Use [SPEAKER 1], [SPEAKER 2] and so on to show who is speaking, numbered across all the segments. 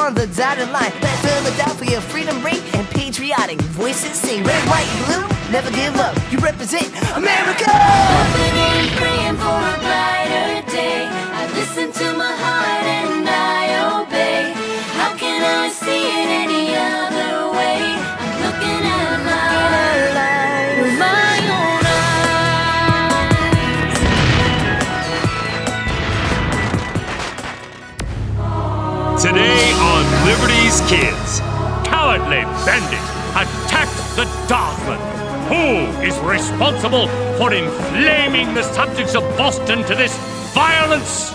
[SPEAKER 1] on the dotted line. Let Philadelphia freedom ring and patriotic voices sing. Red, white, blue, never give up. You represent America.
[SPEAKER 2] Hoping and praying for a brighter day. I listen to my heart and I obey. How can I see it any other way? I'm looking at life with my own eyes.
[SPEAKER 3] Today on Liberty's Kids, cowardly bandit attacked the Dartmouth. Who is responsible for inflaming the subjects of Boston to this violence?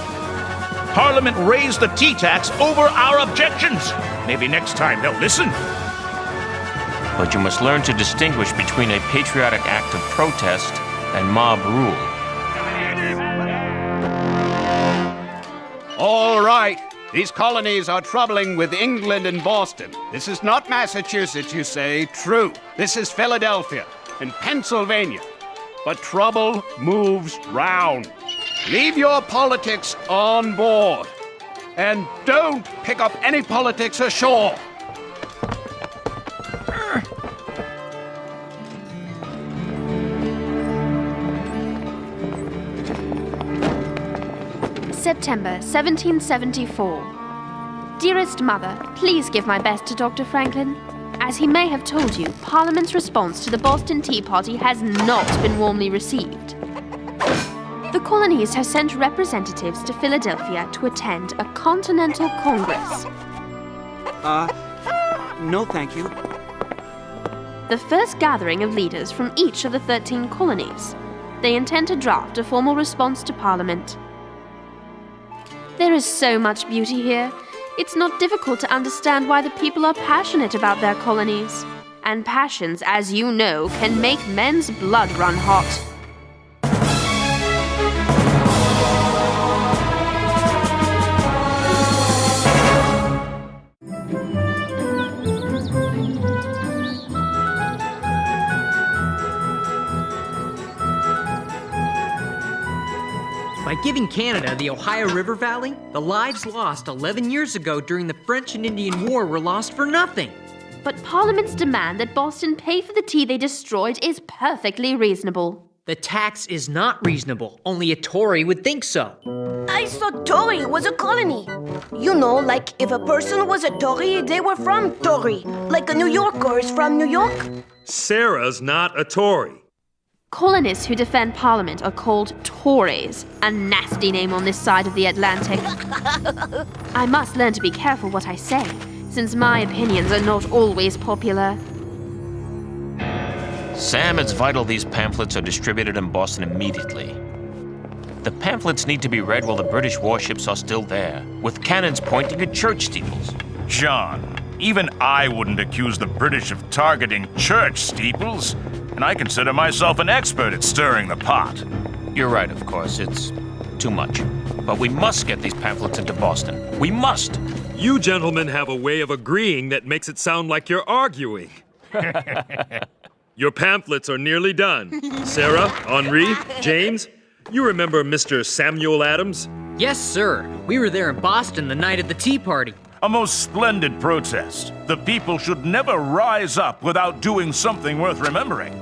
[SPEAKER 4] Parliament raised the tea tax over our objections. Maybe next time they'll listen.
[SPEAKER 5] But you must learn to distinguish between a patriotic act of protest and mob rule.
[SPEAKER 6] All right. These colonies are troubling with England and Boston. This is not Massachusetts, you say. True. This is Philadelphia and Pennsylvania. But trouble moves round. Leave your politics on board. And don't pick up any politics ashore.
[SPEAKER 7] September 1774. Dearest Mother, please give my best to Dr. Franklin. As he may have told you, Parliament's response to the Boston Tea Party has not been warmly received. The colonies have sent representatives to Philadelphia to attend a Continental Congress.
[SPEAKER 8] No thank you.
[SPEAKER 7] The first gathering of leaders from each of the 13 colonies. They intend to draft a formal response to Parliament. There is so much beauty here. It's not difficult to understand why the people are passionate about their colonies. And passions, as you know, can make men's blood run hot.
[SPEAKER 9] By giving Canada the Ohio River Valley, the lives lost 11 years ago during the French and Indian War were lost for nothing.
[SPEAKER 7] But Parliament's demand that Boston pay for the tea they destroyed is perfectly reasonable.
[SPEAKER 9] The tax is not reasonable. Only a Tory would think so.
[SPEAKER 10] I thought Tory was a colony. You know, like if a person was a Tory, they were from Tory. Like a New Yorker is from New York.
[SPEAKER 3] Sarah's not a Tory.
[SPEAKER 7] Colonists who defend Parliament are called Tories, a nasty name on this side of the Atlantic. I must learn to be careful what I say, since my opinions are not always popular.
[SPEAKER 5] Sam, it's vital these pamphlets are distributed in Boston immediately. The pamphlets need to be read while the British warships are still there, with cannons pointing at church steeples.
[SPEAKER 4] John, even I wouldn't accuse the British of targeting church steeples, and I consider myself an expert at stirring the pot.
[SPEAKER 5] You're right, of course, it's too much. But we must get these pamphlets into Boston. We must!
[SPEAKER 3] You gentlemen have a way of agreeing that makes it sound like you're arguing. Your pamphlets are nearly done. Sarah, Henri, James, you remember Mr. Samuel Adams?
[SPEAKER 9] Yes, sir. We were there in Boston the night of the Tea Party.
[SPEAKER 4] A most splendid protest. The people should never rise up without doing something worth remembering.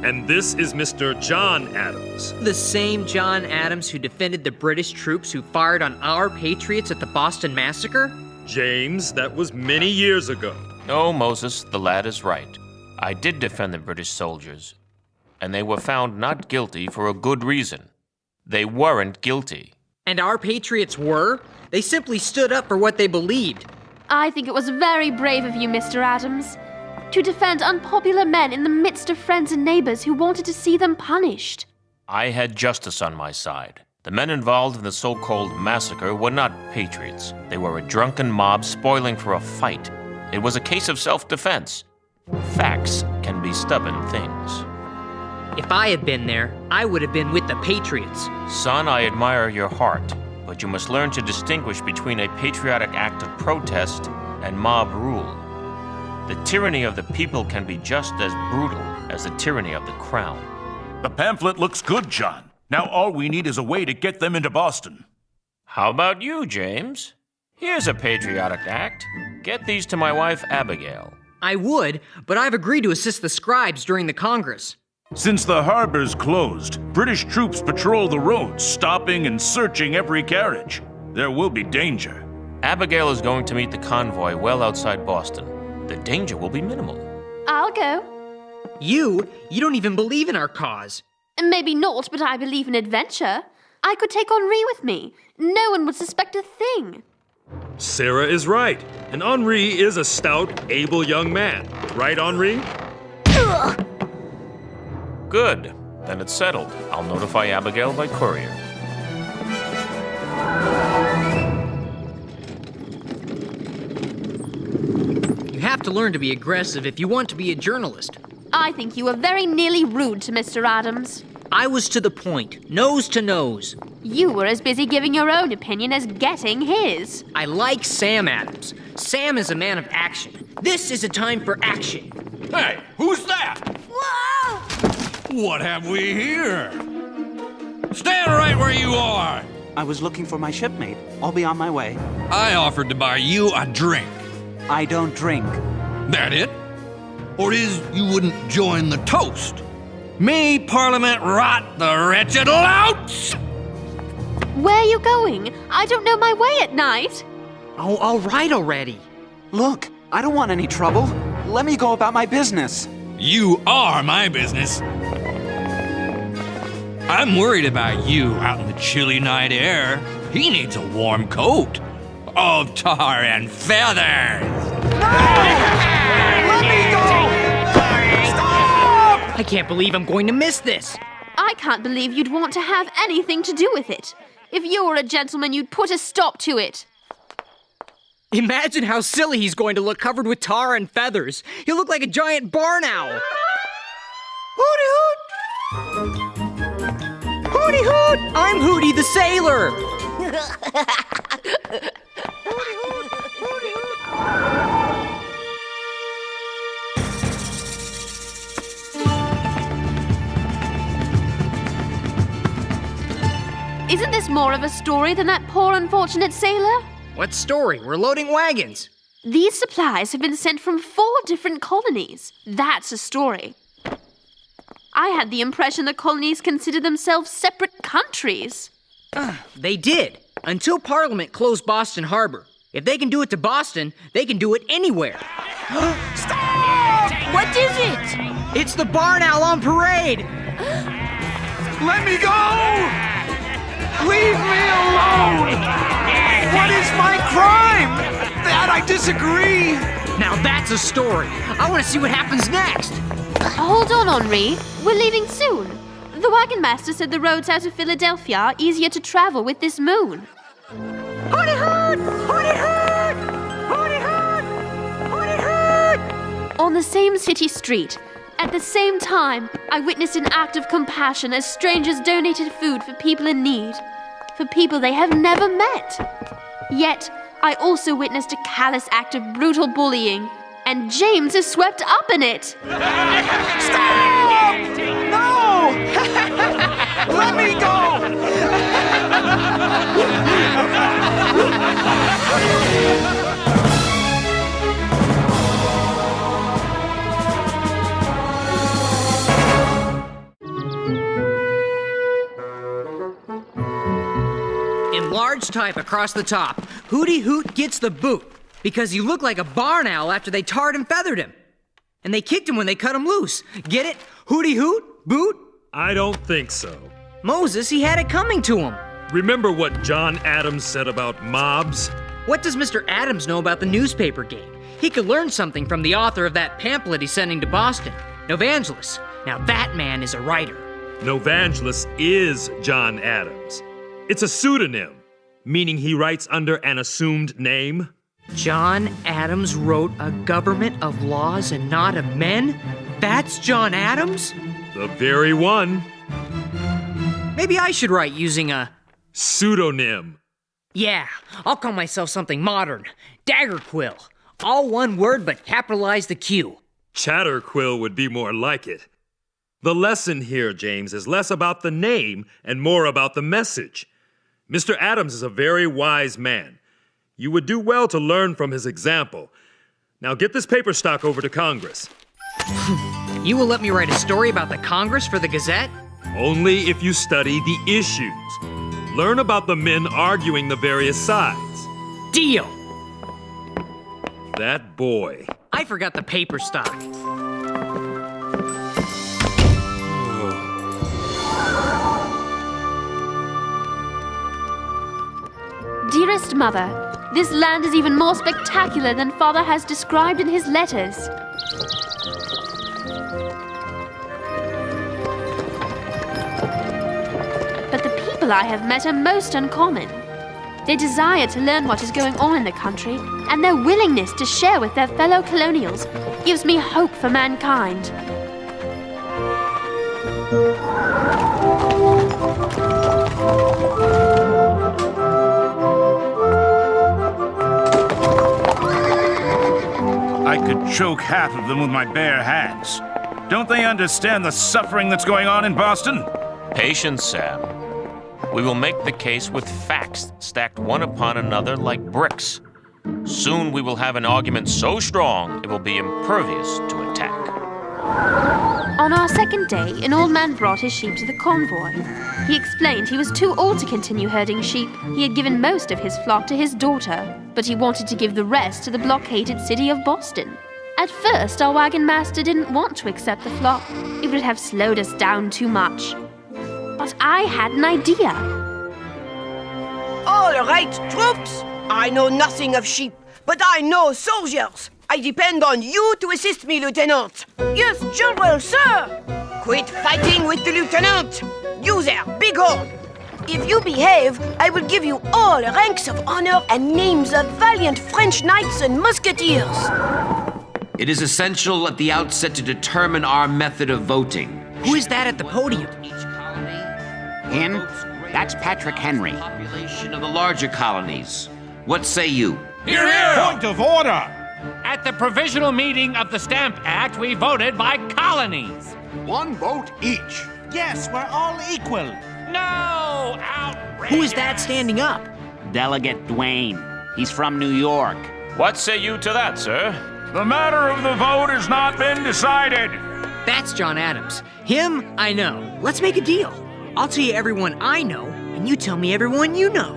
[SPEAKER 3] And this is Mr. John Adams.
[SPEAKER 9] The same John Adams who defended the British troops who fired on our patriots at the Boston Massacre?
[SPEAKER 3] James, that was many years ago.
[SPEAKER 5] No, Moses, the lad is right. I did defend the British soldiers, and they were found not guilty for a good reason. They weren't guilty.
[SPEAKER 9] And our patriots were? They simply stood up for what they believed.
[SPEAKER 7] I think it was very brave of you, Mr. Adams, to defend unpopular men in the midst of friends and neighbors who wanted to see them punished.
[SPEAKER 5] I had justice on my side. The men involved in the so-called massacre were not patriots. They were a drunken mob spoiling for a fight. It was a case of self-defense. Facts can be stubborn things.
[SPEAKER 9] If I had been there, I would have been with the patriots.
[SPEAKER 5] Son, I admire your heart, but you must learn to distinguish between a patriotic act of protest and mob rule. The tyranny of the people can be just as brutal as the tyranny of the crown.
[SPEAKER 4] The pamphlet looks good, John. Now all we need is a way to get them into Boston.
[SPEAKER 5] How about you, James? Here's a patriotic act. Get these to my wife, Abigail.
[SPEAKER 9] I would, but I've agreed to assist the scribes during the Congress.
[SPEAKER 4] Since the harbor's closed, British troops patrol the roads, stopping and searching every carriage. There will be danger.
[SPEAKER 5] Abigail is going to meet the convoy well outside Boston. The danger will be minimal.
[SPEAKER 7] I'll go.
[SPEAKER 9] You don't even believe in our cause.
[SPEAKER 7] Maybe not, but I believe in adventure. I could take Henri with me. No one would suspect a thing.
[SPEAKER 3] Sarah is right, and Henri is a stout, able young man. Right, Henri?
[SPEAKER 5] Good. Then it's settled. I'll notify Abigail by courier.
[SPEAKER 9] You have to learn to be aggressive if you want to be a journalist.
[SPEAKER 7] I think you were very nearly rude to Mr. Adams.
[SPEAKER 9] I was to the point, nose to nose.
[SPEAKER 7] You were as busy giving your own opinion as getting his.
[SPEAKER 9] I like Sam Adams. Sam is a man of action. This is a time for action.
[SPEAKER 8] Hey, who's that?
[SPEAKER 10] Whoa!
[SPEAKER 8] What have we here? Stand right where you are.
[SPEAKER 11] I was looking for my shipmate. I'll be on my way.
[SPEAKER 8] I offered to buy you a drink.
[SPEAKER 11] I don't drink.
[SPEAKER 8] That it? Or is you wouldn't join the toast? Me, Parliament rot the wretched louts!
[SPEAKER 7] Where are you going? I don't know my way at night.
[SPEAKER 9] Oh, all right already.
[SPEAKER 11] Look, I don't want any trouble. Let me go about my business.
[SPEAKER 8] You are my business. I'm worried about you out in the chilly night air. He needs a warm coat of tar and feathers.
[SPEAKER 11] Let me go! Stop!
[SPEAKER 9] I can't believe I'm going to miss this.
[SPEAKER 7] I can't believe you'd want to have anything to do with it. If you were a gentleman, you'd put a stop to it.
[SPEAKER 9] Imagine how silly he's going to look covered with tar and feathers. He'll look like a giant barn owl. Hooty hoot! Hooty hoot! I'm Hooty the sailor!
[SPEAKER 7] Isn't this more of a story than that poor unfortunate sailor?
[SPEAKER 9] What story? We're loading wagons.
[SPEAKER 7] These supplies have been sent from 4 different colonies. That's a story. I had the impression the colonies considered themselves separate countries.
[SPEAKER 9] They did, until Parliament closed Boston Harbor. If they can do it to Boston, they can do it anywhere.
[SPEAKER 10] Stop! What is it?
[SPEAKER 9] It's the barn owl on parade!
[SPEAKER 11] Let me go! Leave me alone! What is my crime? That I disagree!
[SPEAKER 9] Now that's a story. I want to see what happens next.
[SPEAKER 7] Hold on, Henri. We're leaving soon. The wagon master said the roads out of Philadelphia are easier to travel with this moon.
[SPEAKER 10] Hooty hoot! Hooty hoot! Hooty hoot! Hooty hoot!
[SPEAKER 7] On the same city street, at the same time, I witnessed an act of compassion as strangers donated food for people in need, for people they have never met. Yet, I also witnessed a callous act of brutal bullying, and James is swept up in it.
[SPEAKER 11] Stop! No! Let me go!
[SPEAKER 9] In large type across the top, Hooty Hoot gets the boot because he looked like a barn owl after they tarred and feathered him. And they kicked him when they cut him loose. Get it? Hooty Hoot? Boot?
[SPEAKER 3] I don't think so.
[SPEAKER 9] Moses, he had it coming to him.
[SPEAKER 3] Remember what John Adams said about mobs?
[SPEAKER 9] What does Mr. Adams know about the newspaper game? He could learn something from the author of that pamphlet he's sending to Boston, Novangelis. Now that man is a writer.
[SPEAKER 3] Novangelis is John Adams. It's a pseudonym, meaning he writes under an assumed name.
[SPEAKER 9] John Adams wrote a government of laws and not of men? That's John Adams?
[SPEAKER 3] The very one.
[SPEAKER 9] Maybe I should write using a
[SPEAKER 3] pseudonym.
[SPEAKER 9] Yeah, I'll call myself something modern. Daggerquill. All one word, but capitalize the Q.
[SPEAKER 3] Chatterquill would be more like it. The lesson here, James, is less about the name and more about the message. Mr. Adams is a very wise man. You would do well to learn from his example. Now get this paper stock over to Congress.
[SPEAKER 9] You will let me write a story about the Congress for the Gazette?
[SPEAKER 3] Only if you study the issues. Learn about the men arguing the various sides.
[SPEAKER 9] Deal!
[SPEAKER 3] That boy.
[SPEAKER 9] I forgot the paper stock.
[SPEAKER 7] Dearest Mother, this land is even more spectacular than Father has described in his letters. But the people I have met are most uncommon. Their desire to learn what is going on in the country and their willingness to share with their fellow colonials gives me hope for mankind.
[SPEAKER 4] I could choke half of them with my bare hands. Don't they understand the suffering that's going on in Boston?
[SPEAKER 5] Patience, Sam. We will make the case with facts stacked one upon another like bricks. Soon we will have an argument so strong it will be impervious to attack.
[SPEAKER 7] On our second day, an old man brought his sheep to the convoy. He explained he was too old to continue herding sheep. He had given most of his flock to his daughter, but he wanted to give the rest to the blockaded city of Boston. At first, our wagon master didn't want to accept the flock. It would have slowed us down too much. But I had an idea.
[SPEAKER 10] All right, troops. I know nothing of sheep, but I know soldiers. I depend on you to assist me, Lieutenant. Yes, General, sir. Quit fighting with the Lieutenant. You there, big horn. If you behave, I will give you all ranks of honor and names of valiant French knights and musketeers.
[SPEAKER 12] It is essential at the outset to determine our method of voting.
[SPEAKER 9] Who is that at the podium?
[SPEAKER 13] Him? That's Patrick Henry.
[SPEAKER 12] Population of the larger colonies. What say you?
[SPEAKER 14] Hear, hear!
[SPEAKER 15] Point of order!
[SPEAKER 14] At the provisional meeting of the Stamp Act, we voted by colonies.
[SPEAKER 15] One vote each. Yes, we're all equal.
[SPEAKER 14] No! Outrageous!
[SPEAKER 9] Who is that standing up?
[SPEAKER 13] Delegate Dwayne. He's from New York.
[SPEAKER 5] What say you to that, sir?
[SPEAKER 4] The matter of the vote has not been decided.
[SPEAKER 9] That's John Adams. Him, I know. Let's make a deal. I'll tell you everyone I know, and you tell me everyone you know.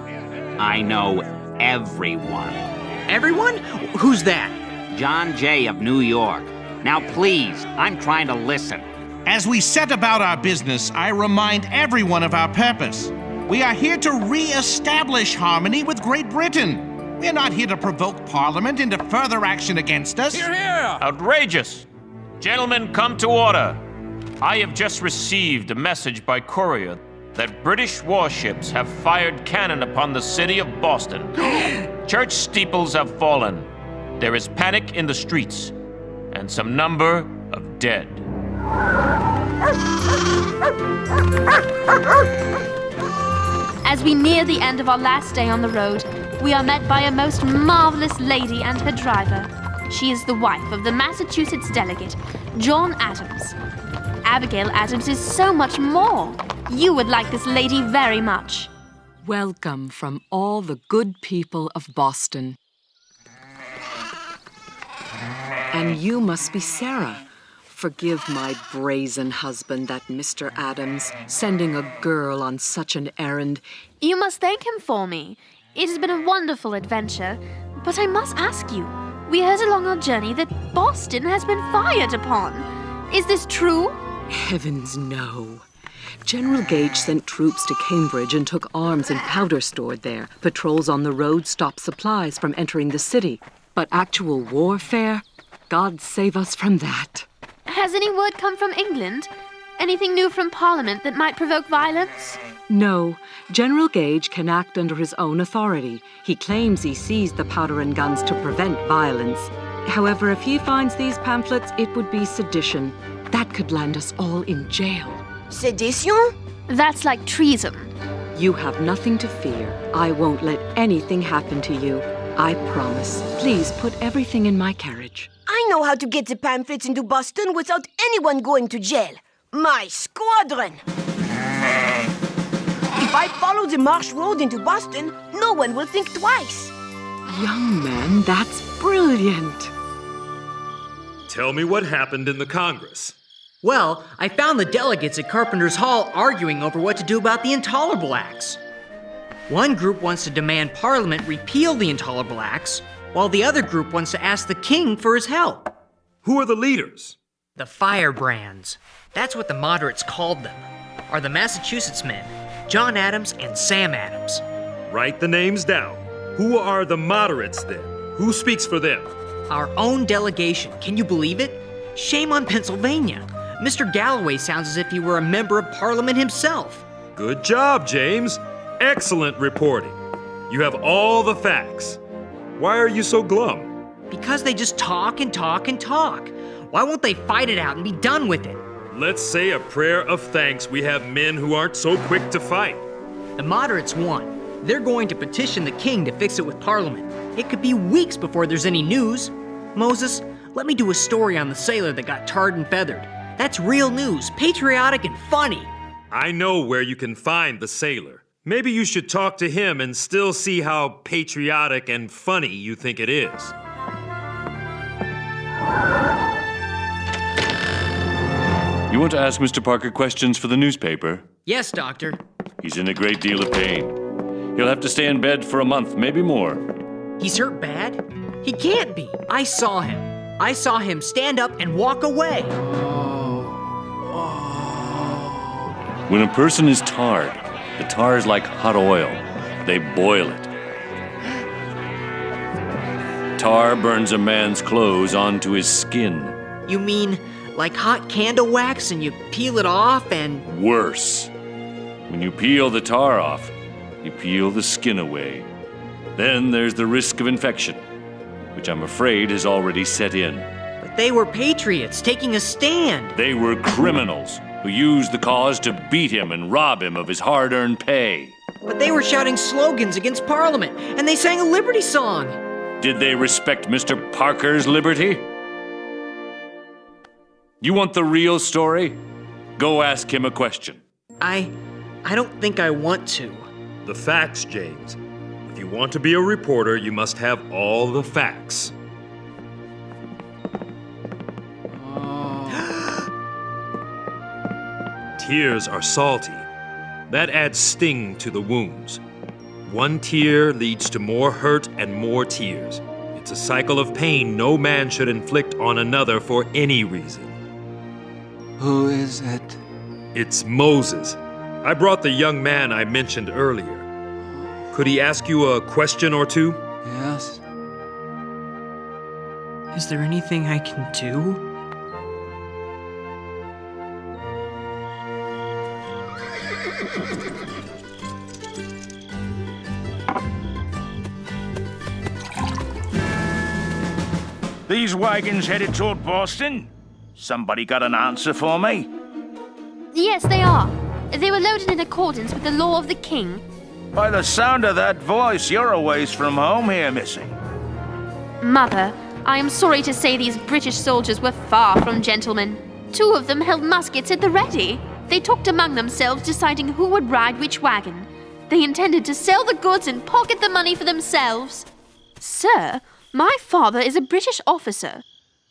[SPEAKER 13] I know everyone.
[SPEAKER 9] Everyone? Who's that?
[SPEAKER 13] John Jay of New York. Now please, I'm trying to listen.
[SPEAKER 15] As we set about our business, I remind everyone of our purpose. We are here to re-establish harmony with Great Britain. We're not here to provoke Parliament into further action against us.
[SPEAKER 14] Hear, hear!
[SPEAKER 5] Outrageous! Gentlemen, come to order. I have just received a message by courier that British warships have fired cannon upon the city of Boston. Church steeples have fallen. There is panic in the streets, and some number of dead.
[SPEAKER 7] As we near the end of our last day on the road, we are met by a most marvelous lady and her driver. She is the wife of the Massachusetts delegate, John Adams. Abigail Adams is so much more. You would like this lady very much.
[SPEAKER 16] Welcome from all the good people of Boston. And you must be Sarah. Forgive my brazen husband, that Mr. Adams, sending a girl on such an errand.
[SPEAKER 7] You must thank him for me. It has been a wonderful adventure. But I must ask you, we heard along our journey that Boston has been fired upon. Is this true?
[SPEAKER 16] Heavens, no. General Gage sent troops to Cambridge and took arms and powder stored there. Patrols on the road stopped supplies from entering the city. But actual warfare? God save us from that.
[SPEAKER 7] Has any word come from England? Anything new from Parliament that might provoke violence?
[SPEAKER 16] No. General Gage can act under his own authority. He claims he seized the powder and guns to prevent violence. However, if he finds these pamphlets, it would be sedition. That could land us all in jail.
[SPEAKER 10] Sedition?
[SPEAKER 7] That's like treason.
[SPEAKER 16] You have nothing to fear. I won't let anything happen to you. I promise. Please put everything in my carriage.
[SPEAKER 10] I know how to get the pamphlets into Boston without anyone going to jail. My squadron! If I follow the marsh road into Boston, no one will think twice.
[SPEAKER 16] Young man, that's brilliant.
[SPEAKER 3] Tell me what happened in the Congress.
[SPEAKER 9] Well, I found the delegates at Carpenter's Hall arguing over what to do about the Intolerable Acts. One group wants to demand Parliament repeal the Intolerable Acts, while the other group wants to ask the king for his help.
[SPEAKER 3] Who are the leaders?
[SPEAKER 9] The firebrands. That's what the moderates called them. Are the Massachusetts men, John Adams and Sam Adams.
[SPEAKER 3] Write the names down. Who are the moderates then? Who speaks for them?
[SPEAKER 9] Our own delegation. Can you believe it? Shame on Pennsylvania. Mr. Galloway sounds as if he were a member of Parliament himself.
[SPEAKER 3] Good job, James. Excellent reporting. You have all the facts. Why are you so glum?
[SPEAKER 9] Because they just talk and talk and talk. Why won't they fight it out and be done with it?
[SPEAKER 3] Let's say a prayer of thanks we have men who aren't so quick to fight.
[SPEAKER 9] The moderates won. They're going to petition the king to fix it with Parliament. It could be weeks before there's any news. Moses, let me do a story on the sailor that got tarred and feathered. That's real news, patriotic and funny.
[SPEAKER 3] I know where you can find the sailor. Maybe you should talk to him and still see how patriotic and funny you think it is.
[SPEAKER 17] You want to ask Mr. Parker questions for the newspaper?
[SPEAKER 9] Yes, Doctor.
[SPEAKER 17] He's in a great deal of pain. He'll have to stay in bed for a month, maybe more.
[SPEAKER 9] He's hurt bad? He can't be. I saw him. I saw him stand up and walk away.
[SPEAKER 17] When a person is tarred, the tar is like hot oil. They boil it. Tar burns a man's clothes onto his skin.
[SPEAKER 9] You mean like hot candle wax and you peel it off and...
[SPEAKER 17] Worse. When you peel the tar off, you peel the skin away. Then there's the risk of infection, which I'm afraid has already set in.
[SPEAKER 9] But they were patriots taking a stand.
[SPEAKER 17] They were criminals who used the cause to beat him and rob him of his hard-earned pay.
[SPEAKER 9] But they were shouting slogans against Parliament, and they sang a liberty song.
[SPEAKER 17] Did they respect Mr. Parker's liberty? You want the real story? Go ask him a question.
[SPEAKER 9] I don't think I want to.
[SPEAKER 3] The facts, James. If you want to be a reporter, you must have all the facts. Tears are salty. That adds sting to the wounds. One tear leads to more hurt and more tears. It's a cycle of pain no man should inflict on another for any reason.
[SPEAKER 11] Who is it?
[SPEAKER 3] It's Moses. I brought the young man I mentioned earlier. Could he ask you a question or two?
[SPEAKER 11] Yes.
[SPEAKER 9] Is there anything I can do?
[SPEAKER 4] These wagons headed toward Boston? Somebody got an answer for me?
[SPEAKER 7] Yes, they are. They were loaded in accordance with the law of the king.
[SPEAKER 4] By the sound of that voice, you're a ways from home here, missy.
[SPEAKER 7] Mother, I am sorry to say these British soldiers were far from gentlemen. 2 of them held muskets at the ready. They talked among themselves, deciding who would ride which wagon. They intended to sell the goods and pocket the money for themselves. Sir, my father is a British officer.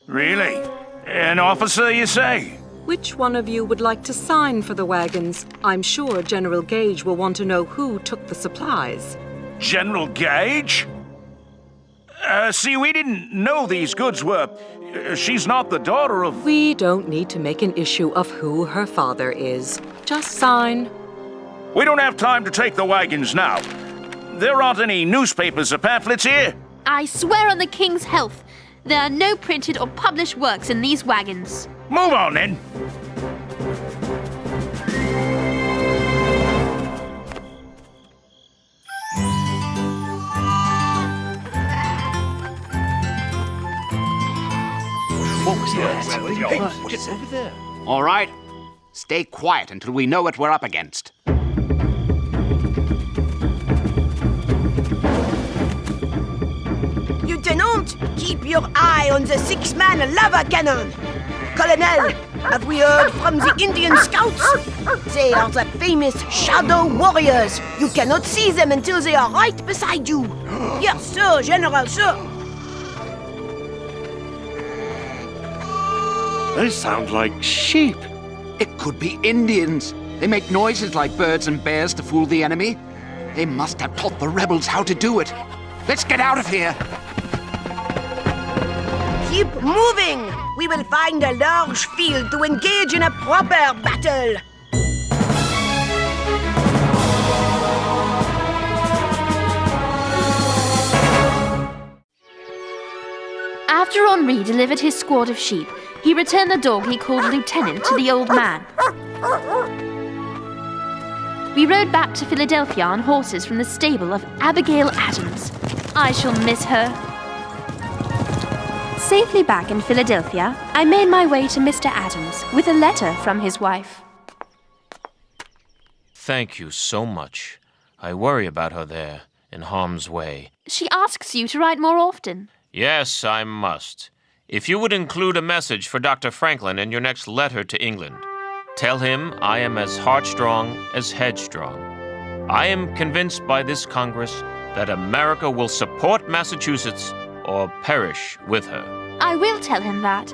[SPEAKER 4] Really? An officer, you say?
[SPEAKER 16] Which one of you would like to sign for the wagons? I'm sure General Gage will want to know who took the supplies.
[SPEAKER 4] General Gage? See, we didn't know these goods were... she's not the daughter of...
[SPEAKER 16] We don't need to make an issue of who her father is. Just sign.
[SPEAKER 4] We don't have time to take the wagons now. There aren't any newspapers or pamphlets here.
[SPEAKER 7] I swear on the king's health, there are no printed or published works in these wagons.
[SPEAKER 4] Move on, then.
[SPEAKER 13] What was that?
[SPEAKER 6] What's over there?
[SPEAKER 13] All right. Stay quiet until we know what we're up against.
[SPEAKER 10] Lieutenant, keep your eye on the 6-man lava cannon. Colonel, Have we heard from the Indian scouts? They are the famous shadow warriors. You cannot see them until they are right beside you. Yes, sir, General, sir.
[SPEAKER 11] They sound like sheep. It could be Indians. They make noises like birds and bears to fool the enemy. They must have taught the rebels how to do it. Let's get out of here.
[SPEAKER 10] Keep moving. We will find a large field to engage in a proper battle.
[SPEAKER 7] After Henri delivered his squad of sheep, he returned the dog he called Lieutenant to the old man. We rode back to Philadelphia on horses from the stable of Abigail Adams. I shall miss her. Safely back in Philadelphia, I made my way to Mr. Adams with a letter from his wife.
[SPEAKER 5] Thank you so much. I worry about her there, in harm's way.
[SPEAKER 7] She asks you to write more often.
[SPEAKER 5] Yes, I must. If you would include a message for Dr. Franklin in your next letter to England, tell him I am as heartstrong as headstrong. I am convinced by this Congress that America will support Massachusetts or perish with her.
[SPEAKER 7] I will tell him that.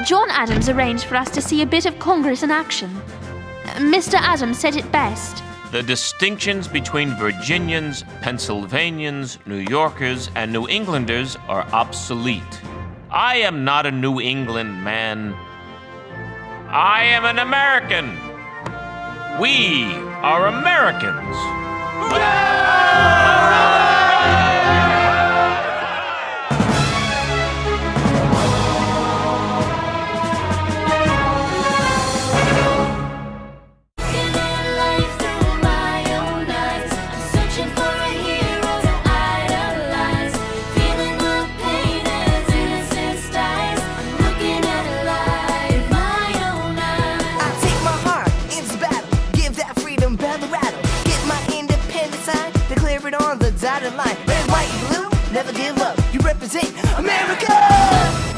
[SPEAKER 7] John Adams arranged for us to see a bit of Congress in action. Mr. Adams said it best.
[SPEAKER 5] The distinctions between Virginians, Pennsylvanians, New Yorkers, and New Englanders are obsolete. I am not a New England man. I am an American. We are Americans.
[SPEAKER 1] On the dotted line, red, white, blue, never give up. You represent America!